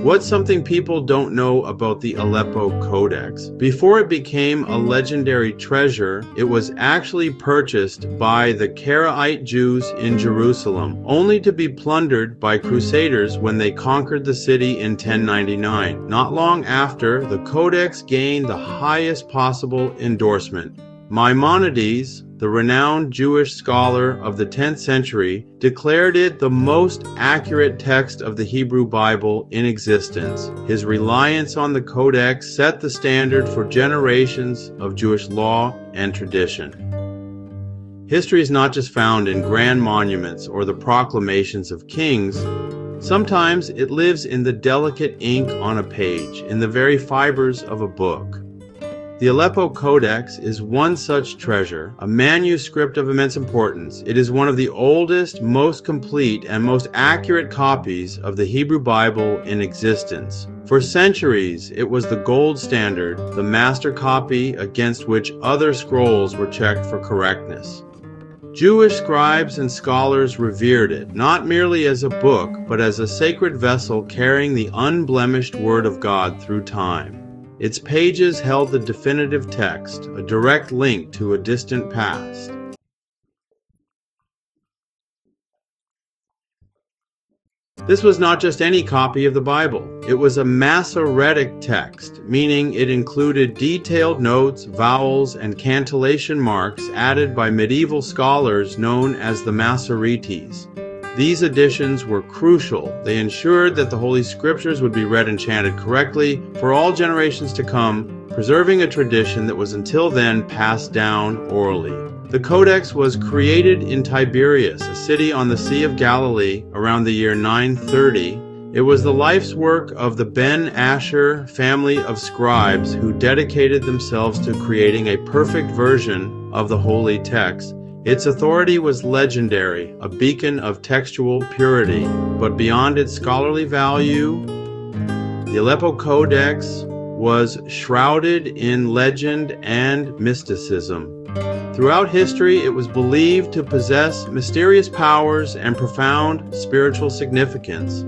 What's something people don't know about the Aleppo Codex? Before it became a legendary treasure, it was actually purchased by the Karaite Jews in Jerusalem, only to be plundered by Crusaders when they conquered the city in 1099. Not long after, the Codex gained the highest possible endorsement. Maimonides, the renowned Jewish scholar of the 10th century, declared it the most accurate text of the Hebrew Bible in existence. His reliance on the Codex set the standard for generations of Jewish law and tradition. History is not just found in grand monuments or the proclamations of kings. Sometimes it lives in the delicate ink on a page, in the very fibers of a book. The Aleppo Codex is one such treasure, a manuscript of immense importance. It is one of the oldest, most complete, and most accurate copies of the Hebrew Bible in existence. For centuries, it was the gold standard, the master copy against which other scrolls were checked for correctness. Jewish scribes and scholars revered it, not merely as a book, but as a sacred vessel carrying the unblemished Word of God through time. Its pages held the definitive text, a direct link to a distant past. This was not just any copy of the Bible. It was a Masoretic text, meaning it included detailed notes, vowels, and cantillation marks added by medieval scholars known as the Masoretes. These additions were crucial. They ensured that the Holy Scriptures would be read and chanted correctly for all generations to come, preserving a tradition that was until then passed down orally. The Codex was created in Tiberias, a city on the Sea of Galilee, around the year 930. It was the life's work of the Ben-Asher family of scribes who dedicated themselves to creating a perfect version of the holy text. Its authority was legendary, a beacon of textual purity, but beyond its scholarly value, the Aleppo Codex was shrouded in legend and mysticism. Throughout history, it was believed to possess mysterious powers and profound spiritual significance.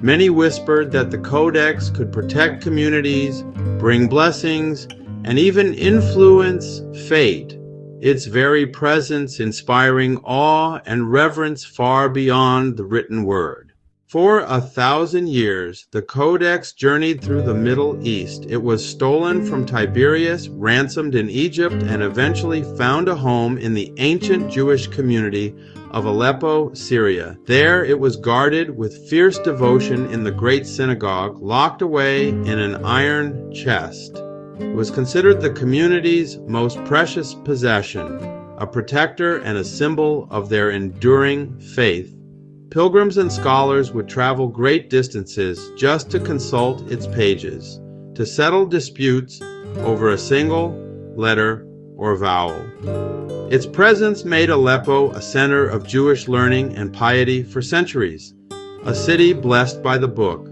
Many whispered that the Codex could protect communities, bring blessings, and even influence fate. Its very presence inspiring awe and reverence far beyond the written word. For 1,000 years, the Codex journeyed through the Middle East. It was stolen from Tiberias, ransomed in Egypt, and eventually found a home in the ancient Jewish community of Aleppo, Syria. There it was guarded with fierce devotion in the great synagogue, locked away in an iron chest. It was considered the community's most precious possession, a protector and a symbol of their enduring faith. Pilgrims and scholars would travel great distances just to consult its pages, to settle disputes over a single letter or vowel. Its presence made Aleppo a center of Jewish learning and piety for centuries, a city blessed by the book.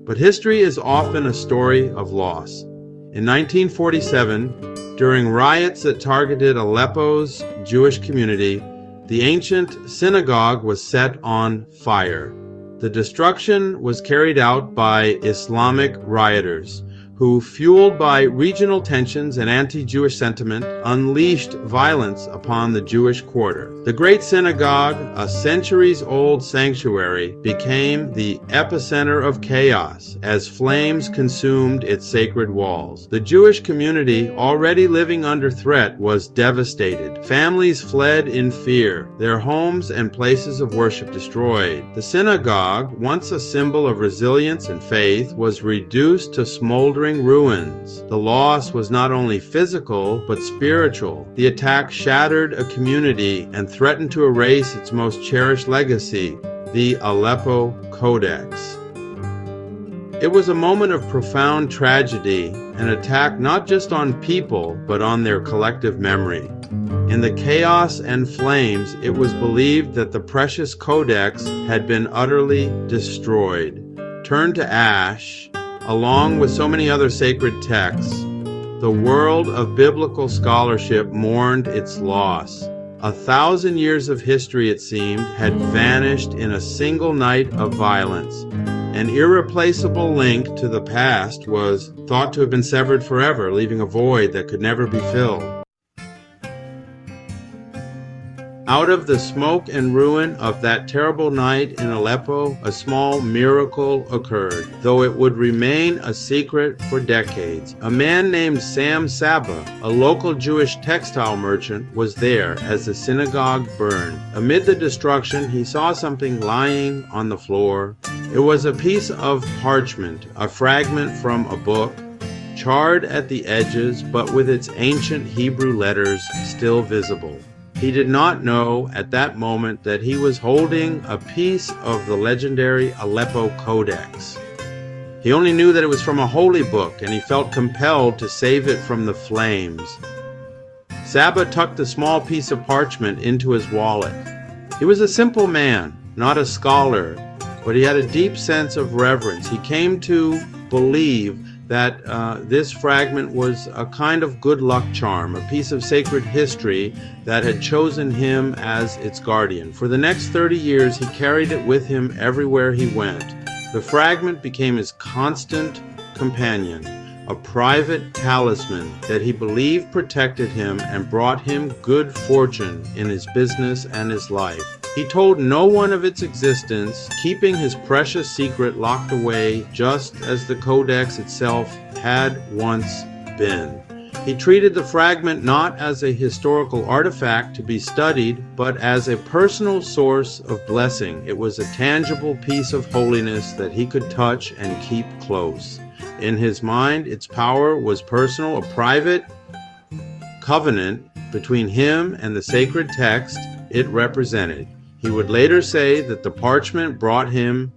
But history is often a story of loss. In 1947, during riots that targeted Aleppo's Jewish community, the ancient synagogue was set on fire. The destruction was carried out by Islamic rioters who, fueled by regional tensions and anti-Jewish sentiment, unleashed violence upon the Jewish quarter. The Great Synagogue, a centuries-old sanctuary, became the epicenter of chaos as flames consumed its sacred walls. The Jewish community, already living under threat, was devastated. Families fled in fear, their homes and places of worship destroyed. The synagogue, once a symbol of resilience and faith, was reduced to smoldering ruins. The loss was not only physical, but spiritual. The attack shattered a community and threatened to erase its most cherished legacy, the Aleppo Codex. It was a moment of profound tragedy, an attack not just on people, but on their collective memory. In the chaos and flames, it was believed that the precious Codex had been utterly destroyed, turned to ash, along with so many other sacred texts. The world of biblical scholarship mourned its loss. 1,000 years of history, it seemed, had vanished in a single night of violence. An irreplaceable link to the past was thought to have been severed forever, leaving a void that could never be filled. Out of the smoke and ruin of that terrible night in Aleppo, a small miracle occurred, though it would remain a secret for decades. A man named Sam Saba, a local Jewish textile merchant, was there as the synagogue burned. Amid the destruction, he saw something lying on the floor. It was a piece of parchment, a fragment from a book, charred at the edges, but with its ancient Hebrew letters still visible. He did not know at that moment that he was holding a piece of the legendary Aleppo Codex. He only knew that it was from a holy book, and he felt compelled to save it from the flames. Saba tucked the small piece of parchment into his wallet. He was a simple man, not a scholar, but he had a deep sense of reverence. He came to believe that this fragment was a kind of good luck charm, a piece of sacred history that had chosen him as its guardian. For the next 30 years, he carried it with him everywhere he went. The fragment became his constant companion, a private talisman that he believed protected him and brought him good fortune in his business and his life. He told no one of its existence, keeping his precious secret locked away just as the Codex itself had once been. He treated the fragment not as a historical artifact to be studied, but as a personal source of blessing. It was a tangible piece of holiness that he could touch and keep close. In his mind, its power was personal, a private covenant between him and the sacred text it represented. He would later say that the parchment brought him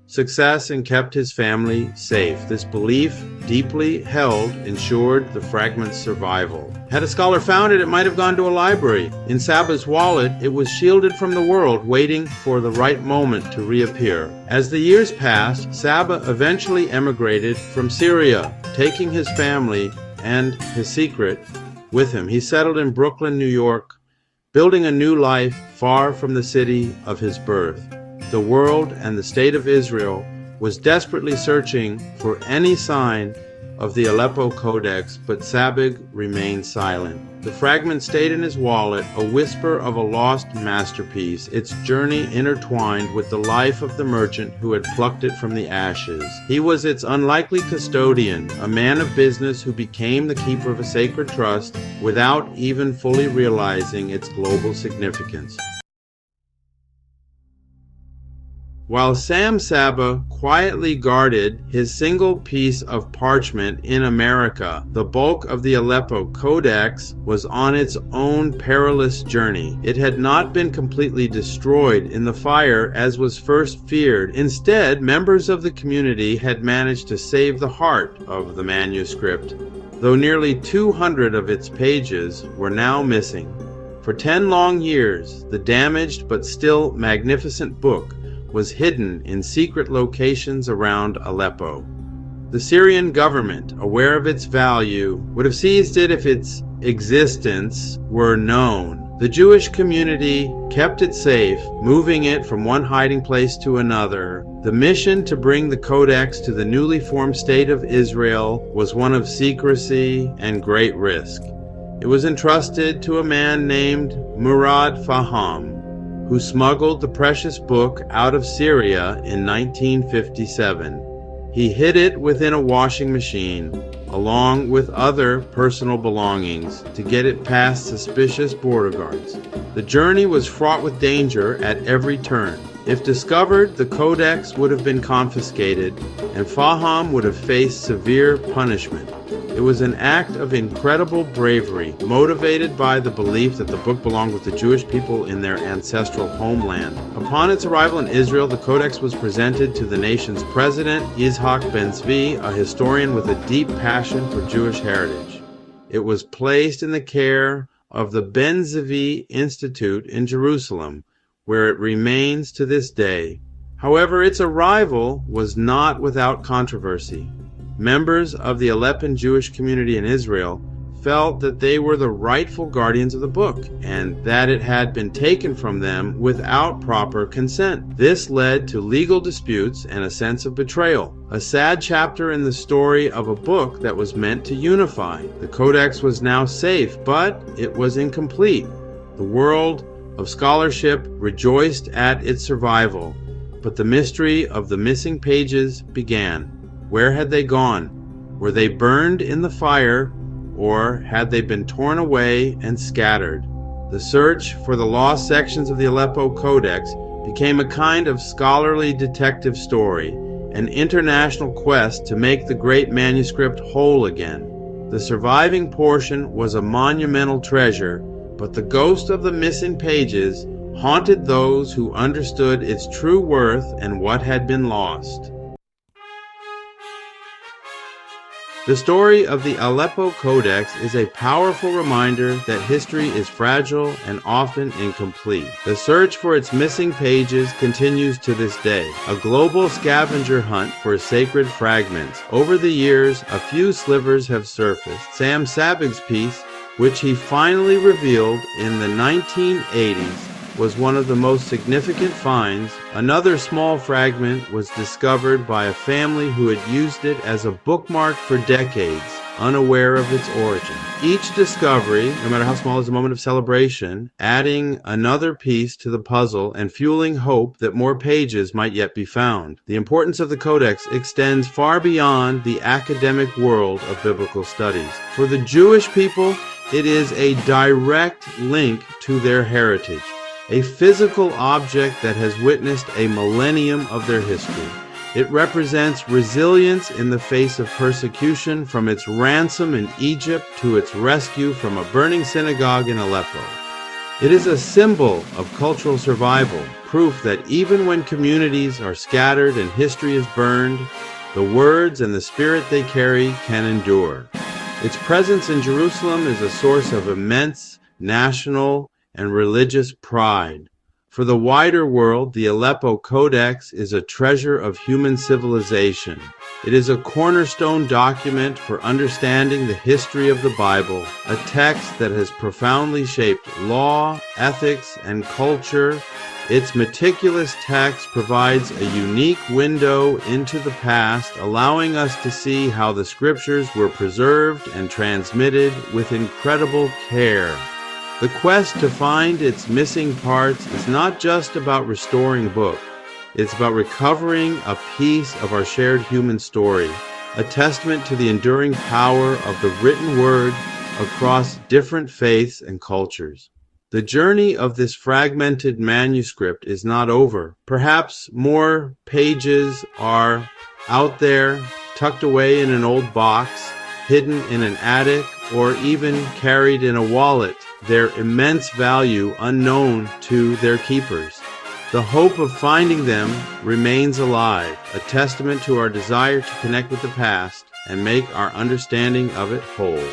success and kept his family safe. This belief, deeply held, ensured the fragment's survival. Had a scholar found it, it might have gone to a library. In Saba's wallet, it was shielded from the world, waiting for the right moment to reappear. As the years passed, Saba eventually emigrated from Syria, taking his family and his secret with him. He settled in Brooklyn, New York, building a new life far from the city of his birth. The world and the state of Israel was desperately searching for any sign of the Aleppo Codex, but Sabig remained silent. The fragment stayed in his wallet, a whisper of a lost masterpiece, its journey intertwined with the life of the merchant who had plucked it from the ashes. He was its unlikely custodian, a man of business who became the keeper of a sacred trust without even fully realizing its global significance. While Sam Saba quietly guarded his single piece of parchment in America, the bulk of the Aleppo Codex was on its own perilous journey. It had not been completely destroyed in the fire as was first feared. Instead, members of the community had managed to save the heart of the manuscript, though nearly 200 of its pages were now missing. For 10 long years, the damaged but still magnificent book was hidden in secret locations around Aleppo. The Syrian government, aware of its value, would have seized it if its existence were known. The Jewish community kept it safe, moving it from one hiding place to another. The mission to bring the Codex to the newly formed state of Israel was one of secrecy and great risk. It was entrusted to a man named Murad Faham, who smuggled the precious book out of Syria in 1957. He hid it within a washing machine, along with other personal belongings, to get it past suspicious border guards. The journey was fraught with danger at every turn. If discovered, the Codex would have been confiscated, and Faham would have faced severe punishment. It was an act of incredible bravery, motivated by the belief that the book belonged with the Jewish people in their ancestral homeland. Upon its arrival in Israel, the Codex was presented to the nation's president, Yitzhak Ben-Zvi, a historian with a deep passion for Jewish heritage. It was placed in the care of the Ben-Zvi Institute in Jerusalem, where it remains to this day. However, its arrival was not without controversy. Members of the Aleppan Jewish community in Israel felt that they were the rightful guardians of the book, and that it had been taken from them without proper consent. This led to legal disputes and a sense of betrayal. A sad chapter in the story of a book that was meant to unify. The Codex was now safe, but it was incomplete. The world of scholarship rejoiced at its survival, but the mystery of the missing pages began. Where had they gone? Were they burned in the fire, or had they been torn away and scattered? The search for the lost sections of the Aleppo Codex became a kind of scholarly detective story, an international quest to make the great manuscript whole again. The surviving portion was a monumental treasure, but the ghost of the missing pages haunted those who understood its true worth and what had been lost. The story of the Aleppo Codex is a powerful reminder that history is fragile and often incomplete. The search for its missing pages continues to this day, a global scavenger hunt for sacred fragments. Over the years, a few slivers have surfaced. Sam Sabig's piece, which he finally revealed in the 1980s, was one of the most significant finds. Another small fragment was discovered by a family who had used it as a bookmark for decades, unaware of its origin. Each discovery, no matter how small, is a moment of celebration, adding another piece to the puzzle and fueling hope that more pages might yet be found. The importance of the Codex extends far beyond the academic world of biblical studies. For the Jewish people, it is a direct link to their heritage, a physical object that has witnessed a millennium of their history. It represents resilience in the face of persecution, from its ransom in Egypt to its rescue from a burning synagogue in Aleppo. It is a symbol of cultural survival, proof that even when communities are scattered and history is burned, the words and the spirit they carry can endure. Its presence in Jerusalem is a source of immense national and religious pride. For the wider world, the Aleppo Codex is a treasure of human civilization. It is a cornerstone document for understanding the history of the Bible, a text that has profoundly shaped law, ethics, and culture. Its meticulous text provides a unique window into the past, allowing us to see how the scriptures were preserved and transmitted with incredible care. The quest to find its missing parts is not just about restoring book. It's about recovering a piece of our shared human story, a testament to the enduring power of the written word across different faiths and cultures. The journey of this fragmented manuscript is not over. Perhaps more pages are out there, tucked away in an old box, hidden in an attic, or even carried in a wallet, their immense value unknown to their keepers. The hope of finding them remains alive, a testament to our desire to connect with the past and make our understanding of it whole.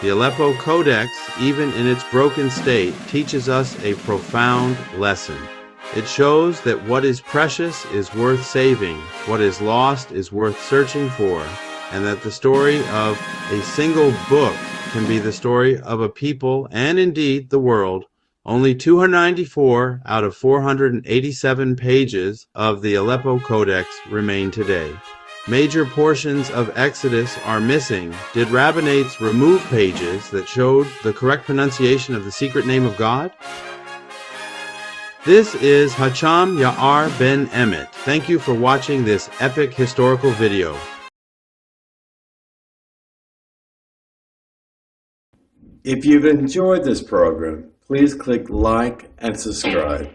The Aleppo Codex, even in its broken state, teaches us a profound lesson. It shows that what is precious is worth saving, what is lost is worth searching for, and that the story of a single book can be the story of a people and indeed the world. Only 294 out of 487 pages of the Aleppo Codex remain today. Major portions of Exodus are missing. Did rabbinates remove pages that showed the correct pronunciation of the secret name of God? This is Hacham Ya'ar ben-Emmett. Thank you for watching this epic historical video. If you've enjoyed this program, please click like and subscribe.